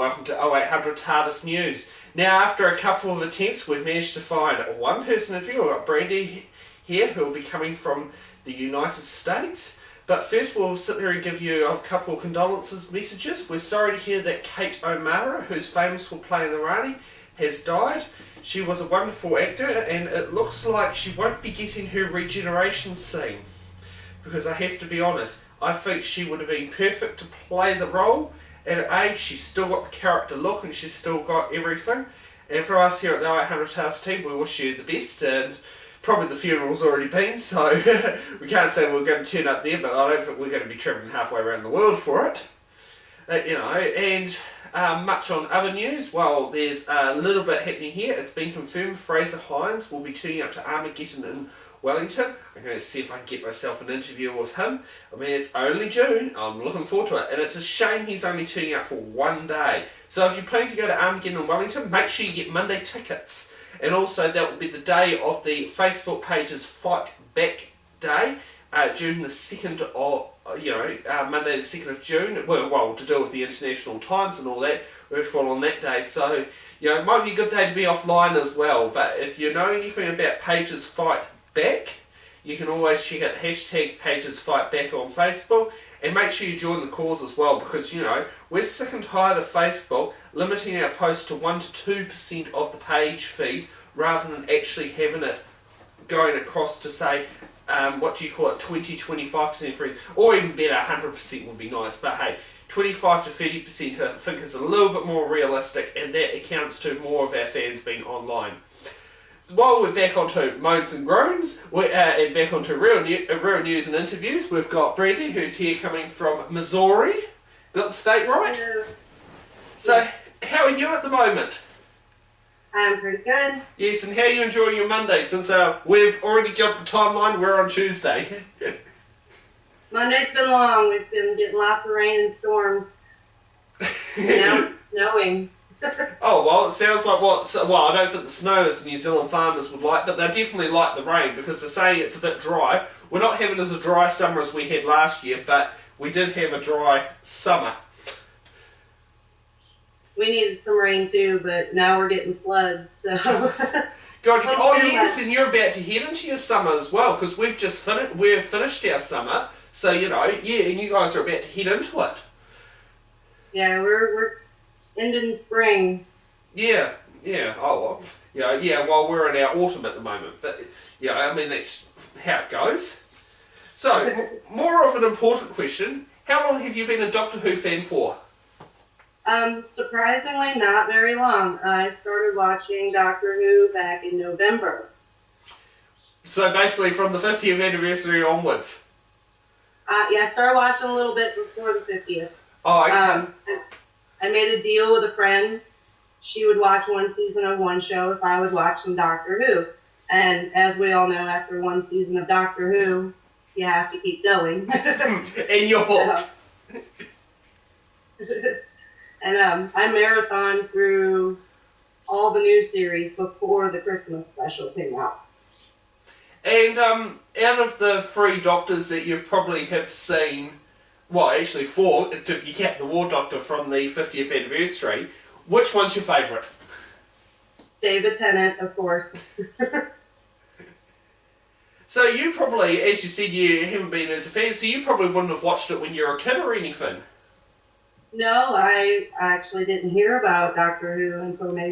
welcome to 0800 Tardis News. Now, after a couple of attempts, we've managed to find a one-person interview. I've got Brandy here, who will be coming from the United States. But first, we'll sit there and give you a couple of condolences messages. We're sorry to hear that Kate O'Mara, who's famous for playing the Rani, has died. She was a wonderful actor, and it looks like she won't be getting her regeneration scene. Because I have to be honest, I think she would have been perfect to play the role. At her age, she's still got the character look and she's still got everything. And for us here at the 0800 Tardis team, we wish you the best. And probably the funeral's already been, so we can't say we're going to turn up there, but I don't think we're going to be travelling halfway around the world for it. Much on other news, well, there's a little bit happening here. It's been confirmed Fraser Hines will be turning up to Armageddon in Wellington. I'm going to see if I can get myself an interview with him. I mean, it's only June. I'm looking forward to it. And it's a shame he's only turning up for one day. So if you're planning to go to Armageddon in Wellington, make sure you get Monday tickets. And also, that will be the day of the Facebook page's Fight Back Day, June the 2nd of, Monday the 2nd of June. Well, to do with the international times and all that, we'll fall on that day. So, it might be a good day to be offline as well. But if you know anything about page's Fight Back, you can always check out the hashtag pages Fight Back on Facebook, and make sure you join the cause as well, because we're sick and tired of Facebook limiting our posts to 1 to 2% of the page feeds rather than actually having it going across to say 20-25% feeds, or even better, 100% would be nice. But hey, 25 to 30% I think is a little bit more realistic, and that accounts to more of our fans being online. While we're back onto moans and groans, and back onto real news and interviews, we've got Brandy, who's here coming from Missouri. Got the state right? Hello. So, how are you at the moment? I'm pretty good. Yes, and how are you enjoying your Monday? Since we've already jumped the timeline, we're on Tuesday. Monday's been long. We've been getting lots of rain and storms. Now it's snowing. Oh, well, it sounds like I don't think the snow is New Zealand farmers would like, but they definitely like the rain because they're saying it's a bit dry. We're not having as a dry summer as we had last year, but we did have a dry summer. We needed some rain too, but now we're getting floods, so... God, yes, and you're about to head into your summer as well, because we've finished our summer, so, and you guys are about to head into it. Yeah, we're ending spring. Yeah. Oh, well, well, we're in our autumn at the moment, but, I mean, that's how it goes. So, more of an important question, how long have you been a Doctor Who fan for? Surprisingly, not very long. I started watching Doctor Who back in November. So, basically, from the 50th anniversary onwards? I started watching a little bit before the 50th. Oh, okay. I made a deal with a friend. She would watch one season of one show if I would watch some Doctor Who. And as we all know, after one season of Doctor Who, you have to keep going. And you're hooked. And I marathoned through all the new series before the Christmas special came out. And out of the 3 Doctors that you probably have seen, well, actually 4, if you count the War Doctor from the 50th anniversary, which one's your favourite? David Tennant, of course. So you probably, as you said, you haven't been as a fan, so you probably wouldn't have watched it when you were a kid or anything. No, I actually didn't hear about Doctor Who until I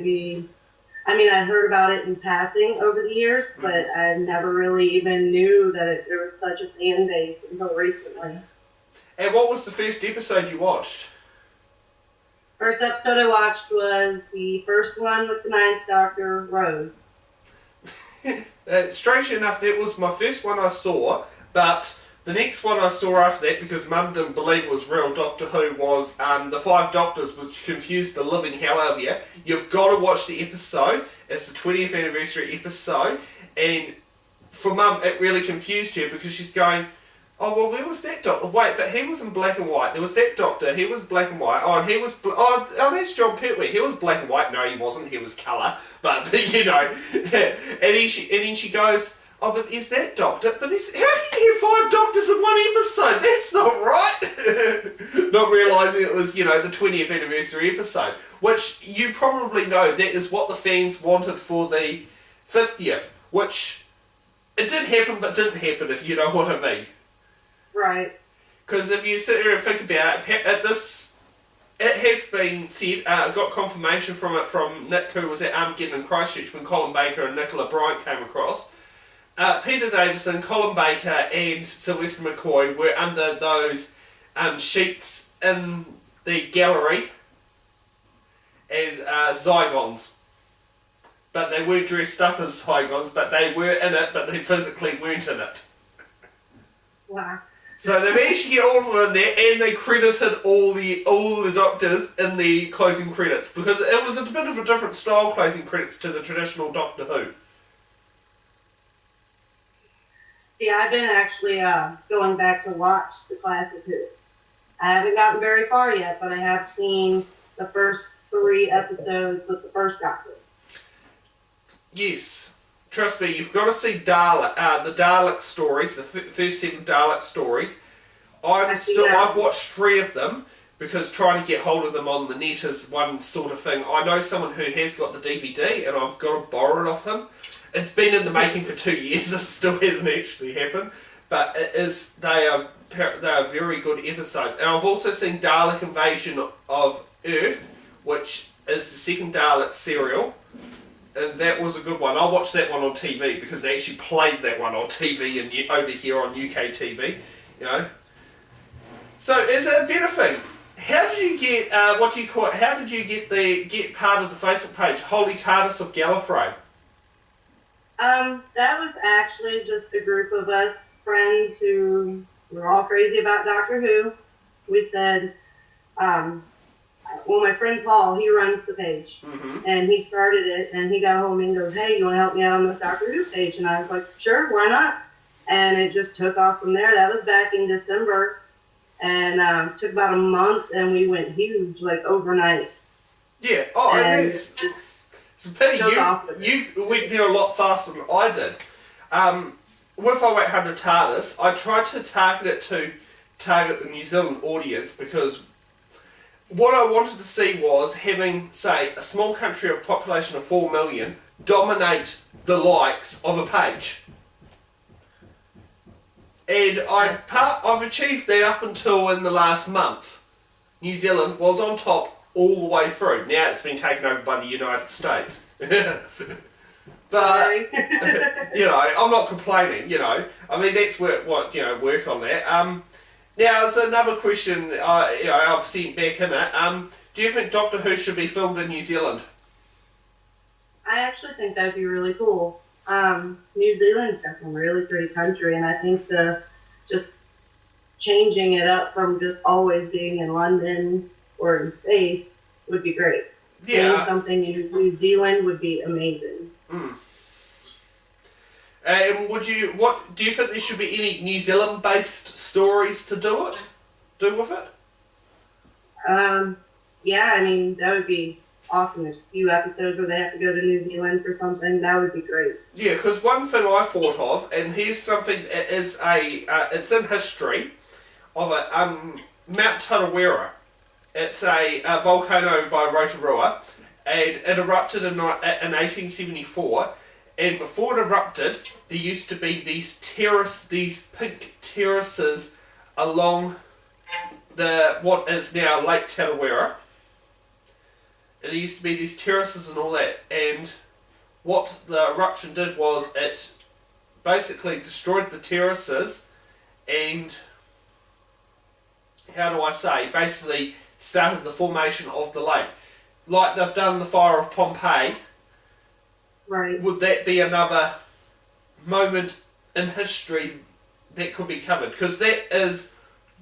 heard about it in passing over the years, but I never really even knew that there was such a fan base until recently. And what was the first episode you watched? First episode I watched was the first one with the 9th Doctor, Rose. Strangely enough, that was my first one I saw, but the next one I saw after that, because Mum didn't believe it was real Doctor Who, was The 5 Doctors, which confused the living hell out of you. You've got to watch the episode. It's the 20th anniversary episode, and for Mum, it really confused her because she's going, oh, well, where was that Doctor? Wait, but he was in black and white. There was that Doctor, he was black and white. Oh, and he was... Oh, that's John Pertwee. He was black and white. No, he wasn't. He was colour. But and then she goes, oh, but is that Doctor? But how can you have 5 Doctors in one episode? That's not right. Not realising it was, the 20th anniversary episode. Which, you probably know, that is what the fans wanted for the 50th. Which, it did happen, but didn't happen, if you know what I mean. Right. Because if you sit there and think about it, it has been said, got confirmation from it from Nick, who was at Armageddon in Christchurch when Colin Baker and Nicola Bryant came across. Peter Davison, Colin Baker and Sylvester McCoy were under those sheets in the gallery as Zygons. But they weren't dressed up as Zygons, but they were in it, but they physically weren't in it. Wow. So they managed to get all of them in there, and they credited all the doctors in the closing credits, because it was a bit of a different style closing credits to the traditional Doctor Who. Yeah, I've been actually going back to watch the classic Who. I haven't gotten very far yet, but I have seen the first 3 episodes with the first Doctor. Yes. Trust me, you've got to see the Dalek stories, the first 7 Dalek stories. I've watched 3 of them, because trying to get hold of them on the net is one sort of thing. I know someone who has got the DVD, and I've got to borrow it off him. It's been in the making for 2 years, it still hasn't actually happened, but they are very good episodes. And I've also seen Dalek Invasion of Earth, which is the second Dalek serial. And that was a good one. I watched that one on TV because they actually played that one on TV and over here on UK TV, So is it a better thing? How did you get? How did you get part of the Facebook page? Holy Tardis of Gallifrey. That was actually just a group of us friends who were all crazy about Doctor Who. We said, my friend Paul, he runs the page, and he started it, and he got home and goes, "Hey, you want to help me out on this Doctor Who page?" And I was like, "Sure, why not?" And it just took off from there. That was back in December, and took about a month, and we went huge, like overnight. Yeah. Oh, and it's a pity you went there a lot faster than I did. With 0800 TARDIS, I tried to target the New Zealand audience, because what I wanted to see was having, say, a small country of a population of 4 million dominate the likes of a page. And I've achieved that up until in the last month. New Zealand was on top all the way through. Now it's been taken over by the United States. But, I'm not complaining, I mean, that's work on that. Now, there's another question I've sent back in it. Do you think Doctor Who should be filmed in New Zealand? I actually think that'd be really cool. New Zealand's got some really pretty country, and I think just changing it up from just always being in London or in space would be great. Yeah. Doing something in New Zealand would be amazing. And do you think there should be any New Zealand-based stories to do with it? Yeah, I mean, that would be awesome. There's a few episodes where they have to go to New Zealand for something. That would be great. Yeah, because one thing I thought of, and here's something, it's in history, of Mount Tarawera. It's a volcano by Rotorua, and it erupted in 1874. And before it erupted, there used to be these pink terraces along what is now Lake Tarawera. And there used to be these terraces and all that. And what the eruption did was it basically destroyed the terraces and, basically started the formation of the lake. Like they've done the fire of Pompeii. Right. Would that be another moment in history that could be covered? Because that is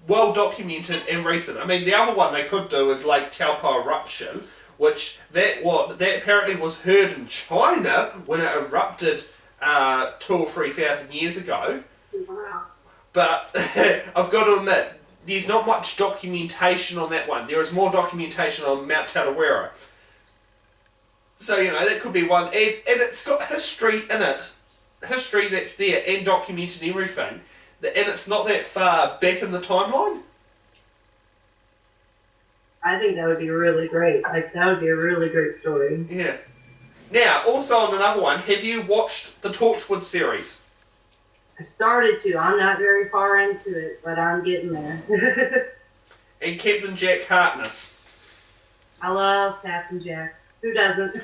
well documented and recent. I mean, the other one they could do is Lake Taupo eruption, which that apparently was heard in China when it erupted 2,000 or 3,000 years ago. Wow. But I've got to admit, there's not much documentation on that one. There is more documentation on Mount Tarawera. So, that could be one. And it's got history in it. History that's there and documented and everything. And it's not that far back in the timeline. I think that would be really great. Like, that would be a really great story. Yeah. Now, also on another one, have you watched the Torchwood series? I started to. I'm not very far into it, but I'm getting there. And Captain Jack Harkness. I love Captain Jack. Who doesn't?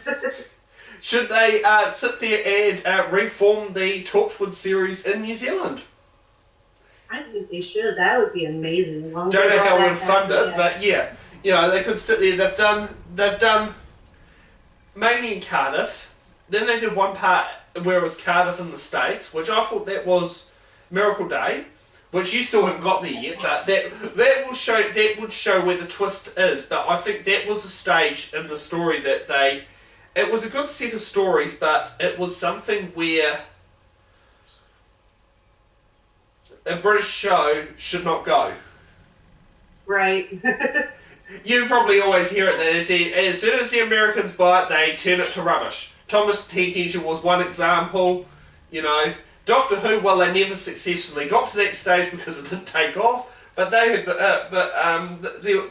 Should they sit there and reform the Torchwood series in New Zealand? I think they should. That would be amazing. Don't know how we would fund it, but yeah. You know, they could sit there. They've done mainly in Cardiff. Then they did one part where it was Cardiff in the States, which I thought that was Miracle Day, which you still haven't got there yet, but that would show where the twist is. But I think that was a stage in the story that it was a good set of stories, but it was something where a British show should not go. Right. You probably always hear it that they say, as soon as the Americans buy it, they turn it to rubbish. Thomas T. Kensher was one example, you know. Doctor Who, well, they never successfully got to that stage because it didn't take off, but they had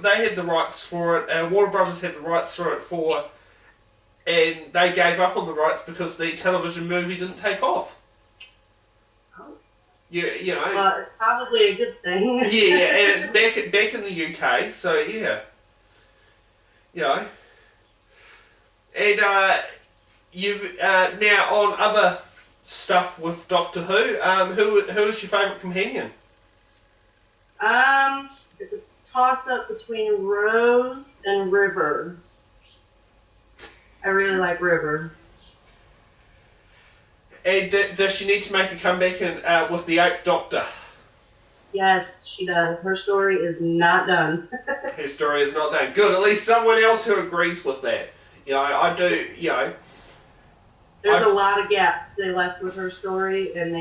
they had the rights for it, Warner Brothers had the rights for it and they gave up on the rights because the television movie didn't take off. You know. Well, it's probably a good thing. Yeah, and it's back in the UK, so yeah. You know. And you've now on other stuff with Doctor Who. Who is your favourite companion? It's a toss up between Rose and River. I really like River. And does she need to make a comeback with the 8th Doctor? Yes, she does. Her story is not done. Her story is not done. Good, at least someone else who agrees with that. You know, I do, you know. There's a lot of gaps they left with her story, and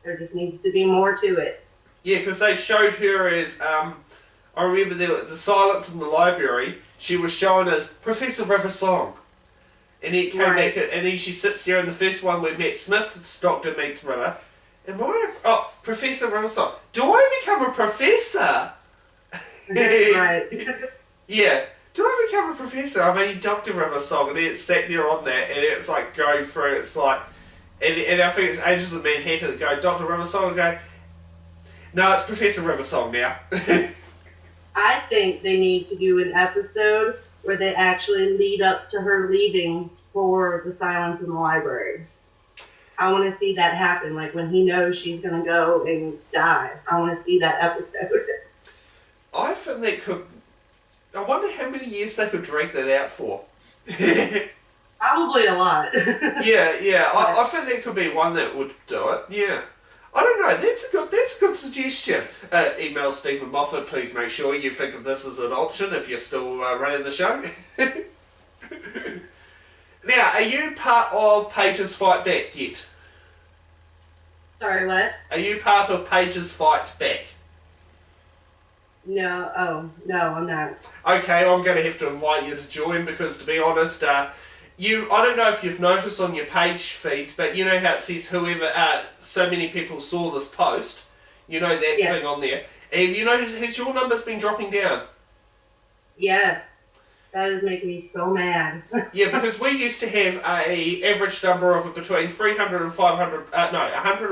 there just needs to be more to it. Yeah, because they showed her as, I remember the Silence in the Library, she was shown as Professor River Song. And he came back, and then she sits there in the first one where Matt Smith's Doctor meets River. Professor River Song. Do I become a professor? Right. Yeah. Do I become a professor? I mean, Dr. River Song, and it's sat there on that, and it's like going through, it's like, and I think it's Angels of Manhattan that go, Dr. River Song, and go, no, it's Professor River Song now. I think they need to do an episode where they actually lead up to her leaving for the Silence in the Library. I want to see that happen, like when he knows she's going to go and die. I want to see that episode. I think they could... I wonder how many years they could drag that out for. Probably a lot. Yeah. I think there could be one that would do it. Yeah. I don't know. That's a good suggestion. Email Stephen Moffat. Please make sure you think of this as an option if you're still running the show. Now, are you part of Paige's Fight Back yet? Sorry, what? Are you part of Paige's Fight Back? No, I'm not. Okay, I'm going to have to invite you to join because, to be honest, I don't know if you've noticed on your page feeds, but you know how it says whoever, so many people saw this post, you know that thing on there. Have you noticed, has your numbers been dropping down? Yes. That is making me so mad. Yeah, because we used to have a average number of between 100 and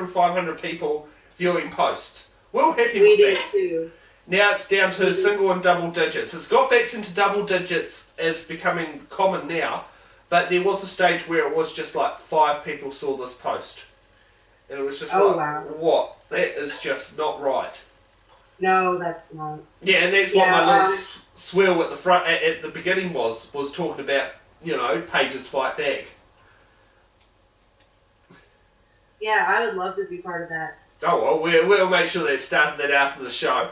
500 people viewing posts. We're happy with that. We did too. Now it's down to single and double digits. It's got back into double digits. It's becoming common now. But there was a stage where it was just like 5 people saw this post. And it was just what? That is just not right. No, that's not. Yeah, and that's what my little swirl at the front, at the beginning was talking about, you know, Paige's Fight Back. Yeah, I would love to be part of that. Oh, well, we'll make sure they started that after the show.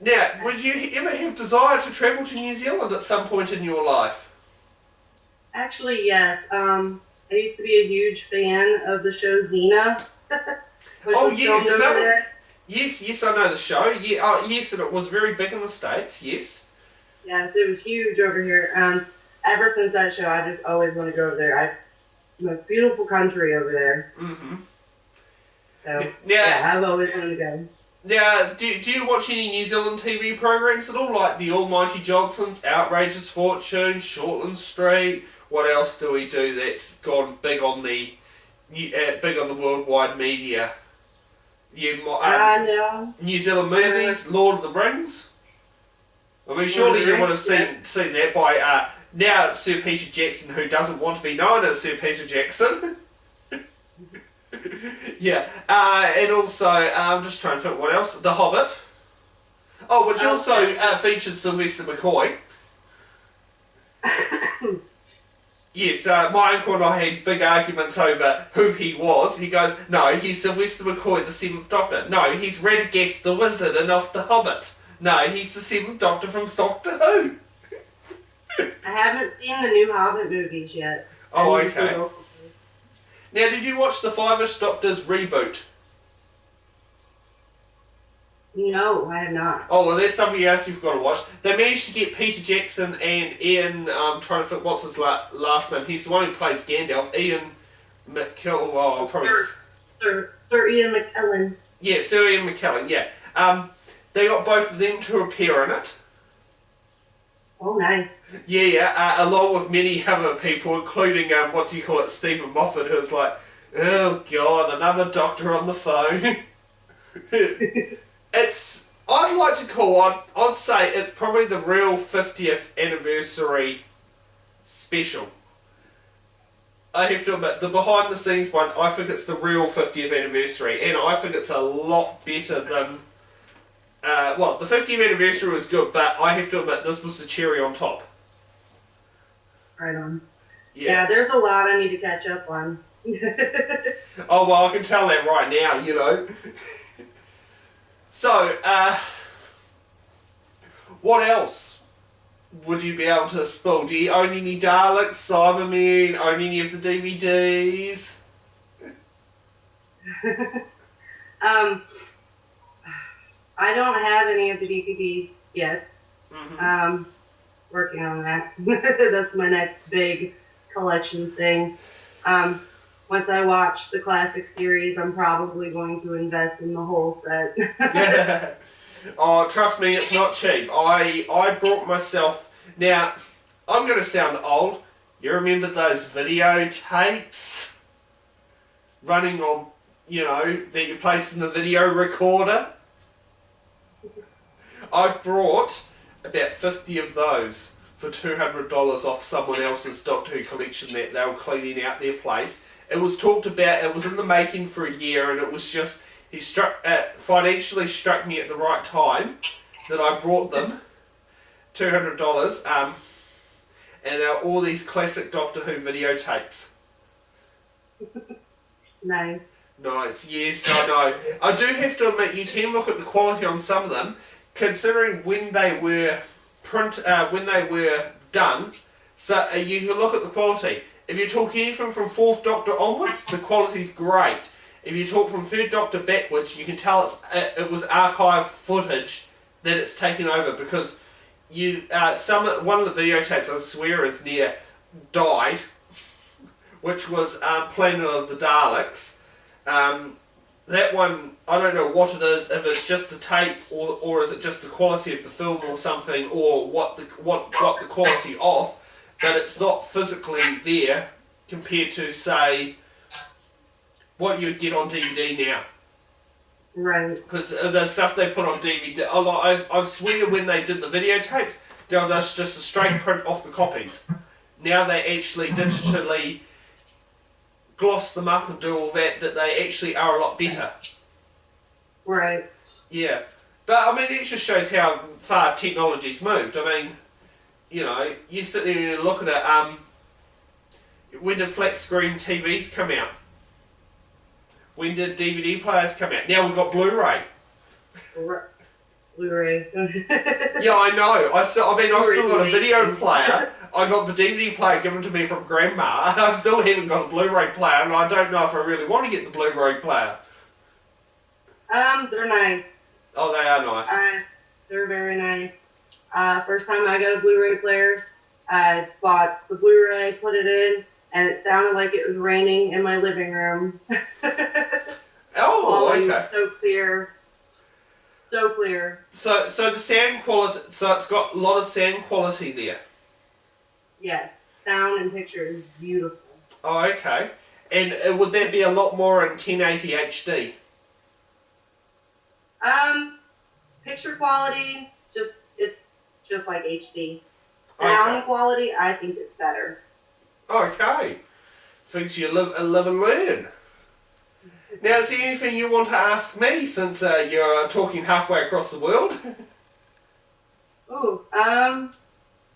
Now, would you ever have desire to travel to New Zealand at some point in your life? Actually, yes. I used to be a huge fan of the show Xena. Yes, I know the show. Yeah, yes, and it was very big in the States, yes. Yes, it was huge over here. Ever since that show, I just always want to go over there. It's a beautiful country over there. Mm-hmm. So, I've always wanted to go. Now, do you watch any New Zealand TV programs at all, like The Almighty Johnsons, Outrageous Fortune, Shortland Street? What else do we do that's gone big on the worldwide media? No. New Zealand movies, Lord of the Rings. I mean, surely you would have seen that by now Sir Peter Jackson, who doesn't want to be known as Sir Peter Jackson. Yeah, and also, I'm just trying to think what else. The Hobbit. Oh, which also featured Sylvester McCoy. Yes, my uncle and I had big arguments over who he was. He goes, no, he's Sylvester McCoy, the Seventh Doctor. No, he's Radagast the Wizard and off the Hobbit. No, he's the Seventh Doctor from Doctor Who. I haven't seen the new Hobbit movies yet. Oh, okay. Now, did you watch the Five-ish Doctors reboot? No, I have not. Oh, well, there's something else you've got to watch. They managed to get Peter Jackson and Ian, trying to think, what's his last name? He's the one who plays Gandalf. Ian McKellen, well, I'll probably... Sir Ian McKellen. Yeah, Sir Ian McKellen, yeah. They got both of them to appear in it. Oh, nice. Yeah, along with many other people, including, Stephen Moffat, who's like, oh god, another doctor on the phone. I'd say it's probably the real 50th anniversary special. I have to admit, the behind the scenes one, I think it's the real 50th anniversary, and I think it's a lot better than... the 50th anniversary was good, but I have to admit, this was the cherry on top. Right on. Yeah, there's a lot I need to catch up on. Oh, well, I can tell that right now, you know. So, what else would you be able to spill? Do you own any Daleks, Cybermen, own any of the DVDs? I don't have any of the DVDs yet. Mm-hmm. Working on that. That's my next big collection thing. Once I watch the classic series, I'm probably going to invest in the whole set. Oh, trust me, it's not cheap. I brought myself... Now, I'm going to sound old. You remember those videotapes running on, that you place in the video recorder? I brought about 50 of those for $200 off someone else's Doctor Who collection that they were cleaning out their place. It was talked about, it was in the making for a year, and it was just, financially struck me at the right time that I brought them, $200, and they're all these classic Doctor Who videotapes. Nice. Nice, yes, I know. I do have to admit, you can look at the quality on some of them, considering when they were done, so you can look at the quality. If you talk anything from 4th Doctor onwards, the quality's great. If you talk from 3rd Doctor backwards, you can tell it was archive footage that it's taken over, because one of the videotapes, I swear, is near died, which was Planet of the Daleks. That one, I don't know what it is, if it's just the tape or is it just the quality of the film or something, or what got the quality off, but it's not physically there compared to, say, what you'd get on DVD now. Right. Because the stuff they put on DVD, I swear when they did the videotapes, they were just a straight print off the copies. Now they actually digitally gloss them up and do all that they actually are a lot better. Right. Yeah. But, I mean, it just shows how far technology's moved. I mean, you sit there and you look at it, when did flat screen TVs come out? When did DVD players come out? Now we've got Blu-ray. Blu-ray. Yeah, I know. I still got a video player. I got the DVD player given to me from Grandma. I still haven't got a Blu-ray player, and I don't know if I really want to get the Blu-ray player. They're nice. Oh, they are nice. They're very nice. First time I got a Blu-ray player, I bought the Blu-ray, put it in, and it sounded like it was raining in my living room. Oh, okay. It was so clear. So clear. So the sound quality, so it's got a lot of sound quality there. Yes. Sound and picture is beautiful. Oh, okay. And would that be a lot more in 1080 HD? Picture quality, it's just like HD. Sound quality, I think it's better. Okay. Things you live and learn. Now, is there anything you want to ask me since you're talking halfway across the world? Ooh,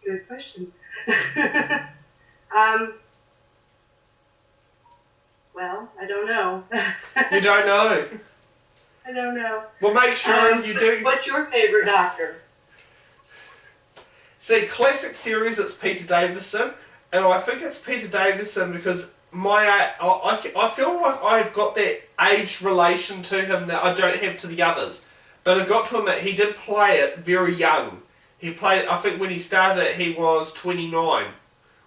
good question. Well, I don't know. You don't know? I don't know. Well, make sure if you do... What's your favorite Doctor? See, classic series, it's Peter Davison, and I think it's Peter Davison because I feel like I've got that age relation to him that I don't have to the others. But I got to admit, he did play it very young. He played, I think when he started it, he was 29,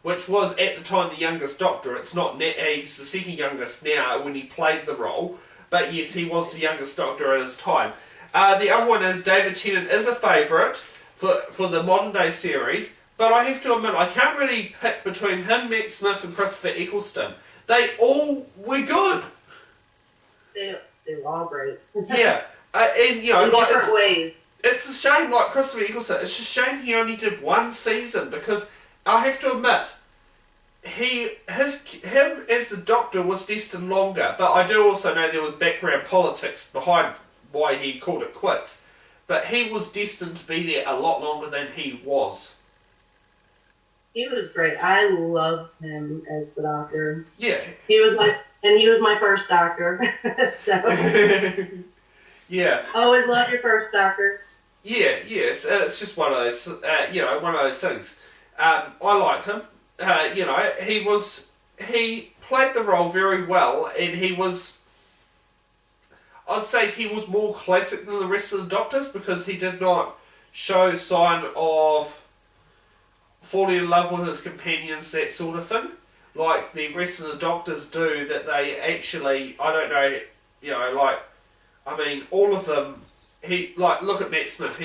which was at the time the youngest Doctor. It's not, he's the second youngest now when he played the role, but yes, he was the youngest Doctor at his time. The other one is David Tennant is a favourite for the modern day series, but I have to admit, I can't really pick between him, Matt Smith and Christopher Eccleston. They all were good. They're all great. Yeah. And you know, in like different ways. It's a shame, like Christopher Eccleston, it's a shame he only did one season because I have to admit, him as the Doctor was destined longer, but I do also know there was background politics behind why he called it quits. But he was destined to be there a lot longer than he was. He was great. I loved him as the Doctor. Yeah. He was my first Doctor. So. Yeah. Always love your first Doctor. Yeah, yes. It's just one of those, one of those things. I liked him. He played the role very well, and I'd say he was more classic than the rest of the Doctors because he did not show sign of falling in love with his companions, that sort of thing, like the rest of the Doctors do, that they actually, I don't know, all of them, look at Matt Smith,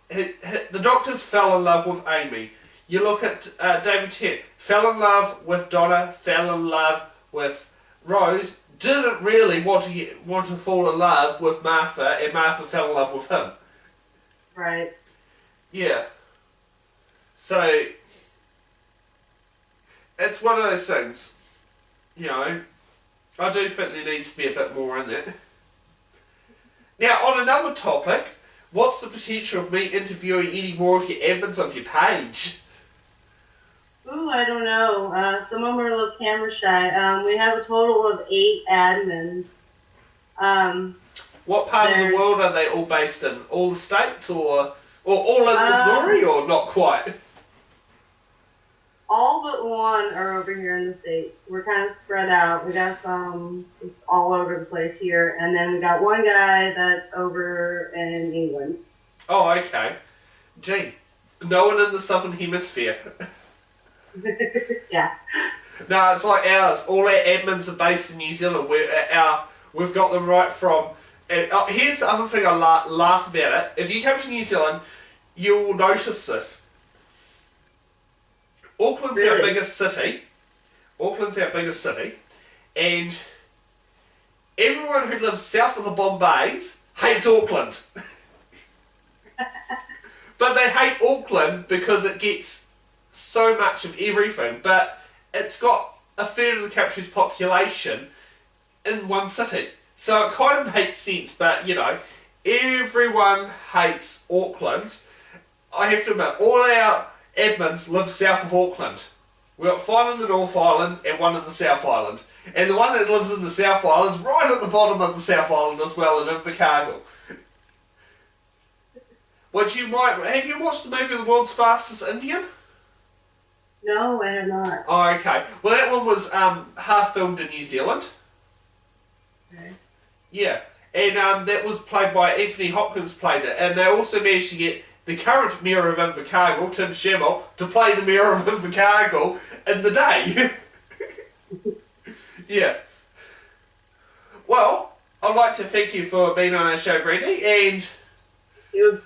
the Doctors fell in love with Amy. You look at David Tennant, fell in love with Donna, fell in love with Rose, didn't really want to fall in love with Martha, and Martha fell in love with him. Right. Yeah. So, it's one of those things, I do think there needs to be a bit more in it. Now, on another topic, what's the potential of me interviewing any more of your admins of your page? Ooh, I don't know. Some of them are a little camera shy. We have a total of 8 admins. What part of the world are they all based in? All the states or all in Missouri or not quite? All but one are over here in the States. We're kind of spread out. We got some just all over the place here. And then we got one guy that's over in England. Oh, okay. Gee, no one in the Southern Hemisphere. Yeah. No, it's like ours. All our admins are based in New Zealand. We've got them right from... here's the other thing I laugh about it. If you come to New Zealand, you will notice this. Auckland's our biggest city. And everyone who lives south of the Bombays hates Auckland. But they hate Auckland because it gets so much of everything, but it's got a third of the country's population in one city. So it kind of makes sense, but everyone hates Auckland. I have to admit, all our admins live south of Auckland. We've got 5 in the North Island and 1 in the South Island. And the one that lives in the South Island is right at the bottom of the South Island as well, in Invercargill. Have you watched the movie The World's Fastest Indian? No, I have not. Oh, okay. Well, that one was half filmed in New Zealand. Okay. Yeah. And that was played by Anthony Hopkins played it. And they also managed to get the current Mayor of Invercargill, Tim Shamrock, to play the Mayor of Invercargill in the day. Yeah. Well, I'd like to thank you for being on our show, Brandy, and you.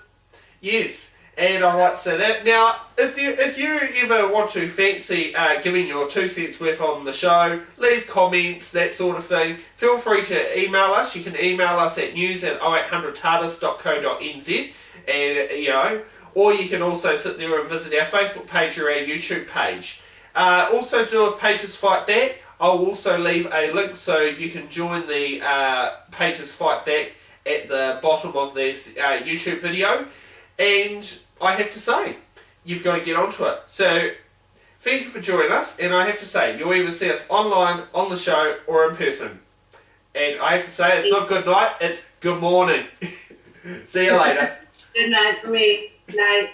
Yes, and I'd like to say that. Now, if you ever want to fancy giving your 2 cents worth on the show, leave comments, that sort of thing, feel free to email us. You can email us at news@0800tardis.co.nz, and, or you can also sit there and visit our Facebook page or our YouTube page. Also do a Pages Fight Back. I'll also leave a link so you can join the Pages Fight Back at the bottom of this YouTube video. And I have to say, you've got to get onto it. So, thank you for joining us. And I have to say, you'll either see us online, on the show, or in person. And I have to say, it's not good night, it's good morning. See you later. Good night for me. Night.